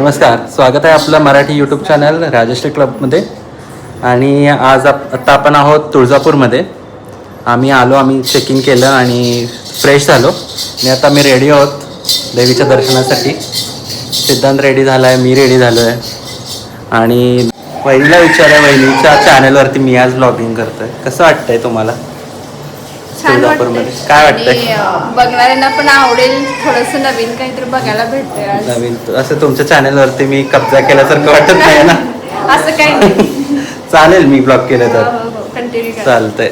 नमस्कार, स्वागत आहे आपलं मराठी यूट्यूब चॅनल राजश्री क्लबमध्ये. आणि आज आत्ता आपण आहोत तुळजापूरमध्ये. आम्ही चेकिंग केलं आणि फ्रेश झालो आणि आता मी रेडी आहोत देवीच्या दर्शनासाठी. सिद्धांत रेडी झाला आहे, मी रेडी झालो आहे आणि वहिनीला विचारा, वहिनीच्या चॅनलवरती मी आज ब्लॉगिंग करतो आहे. कसं वाटतंय तुम्हाला तुळजापूरमध्ये? काय वाटतंय? बघणाऱ्यांना पण आवडेल, थोडंसं नवीन काहीतरी बघायला भेटतंय. नवीन असं तुमच्या चॅनलवरती मी कब्जा केल्यासारखं वाटत नाही ना? असं काही नाही. चालेल, मी ब्लॉग केलं तर कंटिन्यू करा. चालतंय.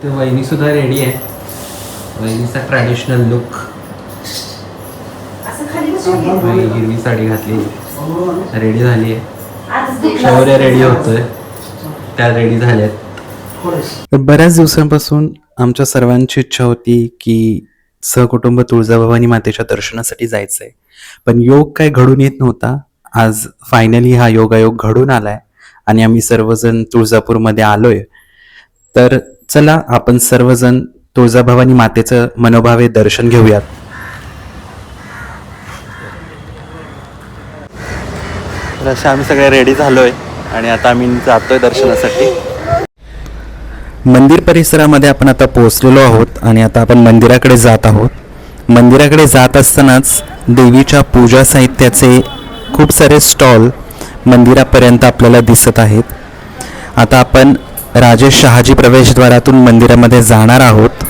वहिनी सुद्धा रेडी आहे. वहिनीचा ट्रॅडिशनल लुक, हिरवी साडी घातली, रेडी झाली आहे. शौर्य रेडी होतोय, त्या रेडी झाल्यात. बऱ्याच दिवसांपासून आमच्या सर्वांची इच्छा होती की सहकुटुंब तुळजाभवानी मातेच्या दर्शनासाठी जायचंय, पण योग काय घडून येत नव्हता. आज फायनली हा योगायोग घडून आलाय आणि आम्ही सर्वजण तुळजापूरमध्ये आलोय. तर चला आपण सर्वजण तुळजाभवानी मातेचं मनोभावे दर्शन घेऊयात. तर अशा आम्ही सगळे रेडी झालोय आणि आता आम्ही जातोय दर्शनासाठी. मंदिर परिसरामध्ये आपण आता पोहोचलेलो आहोत आणि आता आपण मंदिराकडे जात आहोत. मंदिराकडे जात असतानाच देवीच्या पूजा साहित्याचे खूप सारे स्टॉल मंदिरापर्यंत आपल्याला दिसत आहेत. आता आपण राजेश शहाजी प्रवेशद्वारातून मंदिरामध्ये जाणार आहोत.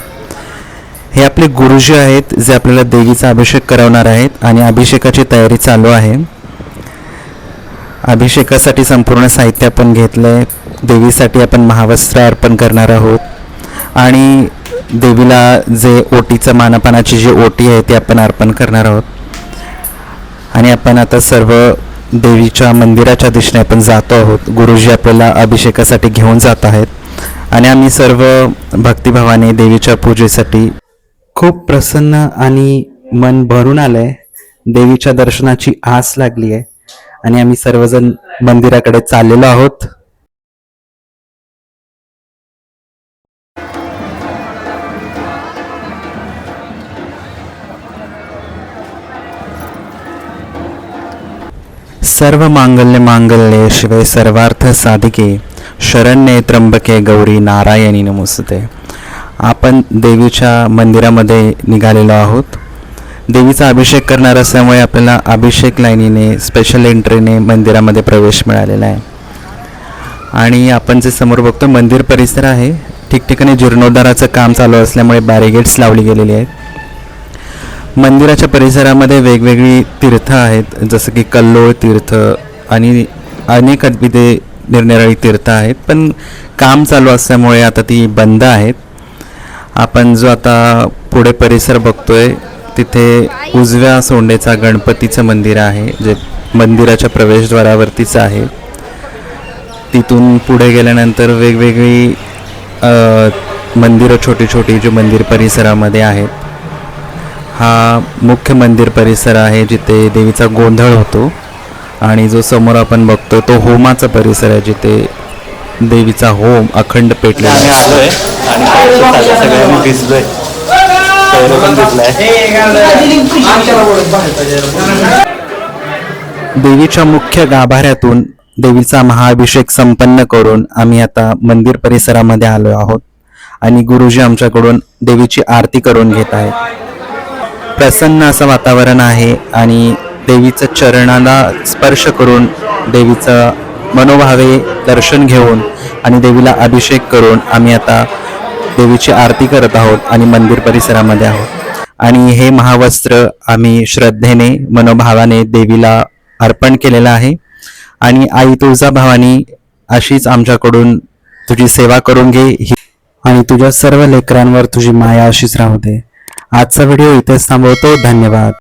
हे आपले गुरुजी आहेत जे आपल्याला देवीचा अभिषेक करवणार आहेत आणि अभिषेकाची तयारी चालू आहे. अभिषेकासाठी संपूर्ण साहित्य आपण घेतलंय. देवीसाठी आपण महावस्त्र अर्पण करणार आहोत आणि देवीला जे ओटीचं मानपानाची जी ओटी आहे ती आपण अर्पण करणार आहोत. आणि आपण आता सर्व देवीच्या मंदिराच्या दिशेने आपण जातो आहोत. गुरुजी आपल्याला अभिषेकासाठी घेऊन जात आहेत आणि आम्ही सर्व भक्तिभावाने देवीच्या पूजेसाठी खूप प्रसन्न आणि मन भरून आलंय. देवीच्या दर्शनाची आस लागली आहे आणि आम्ही सर्वजण मंदिराकडे चाललेलो आहोत. सर्व मांगल्य मांगल्ये शिवे सर्वार्थ साधिके शरण्ये त्र्यंबके गौरी नारायणी नमोस्तुते. आपण देवीच्या मंदिरामध्ये निघालेलो आहोत. देवीचा अभिषेक करणार असल्यामुळे आपल्याला अभिषेक लाईनीने स्पेशल एंट्रीने मंदिरामध्ये प्रवेश मिळालेला आहे. आणि आपण जे समोर बघतो मंदिर परिसर आहे, ठिकठिकाणी जीर्णोद्धाराचं काम चालू असल्यामुळे बॅरिगेड्स लावली गेलेली आहेत. मंदिराच्या परिसरामध्ये वेगवेगळी तीर्थ आहेत, जसं की कल्लोळ तीर्थ आणि अनेक अद्विते निरनिराळी तीर्थ आहेत, पण काम चालू असल्यामुळे आता ती बंद आहेत. आपण जो आता पुढे परिसर बघतोय तिथे उजव्या सोंडेचा गणपतीचं मंदिर आहे, जे मंदिराच्या प्रवेशद्वारावरतीच आहे. तिथून पुढे गेल्यानंतर वेगवेगळी मंदिरं छोटी छोटी जी मंदिर परिसरामध्ये आहेत. हा मुख्य मंदिर परिसर आहे जिथे देवीचा गोंधळ होतो. आणि जो समोर आपण बघतो तो होमाचा परिसर आहे, जिथे देवीचा होम अखंड पेटलेला आहे. देवीच्या मुख्य गाभाऱ्यातून देवीचा महाअभिषेक संपन्न करून आम्ही आता मंदिर परिसरामध्ये आलो आहोत आणि गुरुजी आमच्याकडून देवीची आरती करून घेत आहेत. प्रसन्न असं वातावरण आहे आणि देवीचं चरणाला स्पर्श करून देवीचं मनोभावे दर्शन घेऊन आणि देवीला अभिषेक करून आम्ही आता देवीची आरती करत आहोत आणि मंदिर परिसरामध्ये आहोत. आणि हे महावस्त्र आम्ही श्रद्धेने मनोभावाने देवीला अर्पण केलेलं आहे. आणि आई तुळजाभवानी अशीच आमच्याकडून तुझी सेवा करून घे आणि तुझ्या सर्व लेकरांवर तुझी माया अशीच राहू दे. आजचा व्हिडिओ इथेच थांबवतो. धन्यवाद.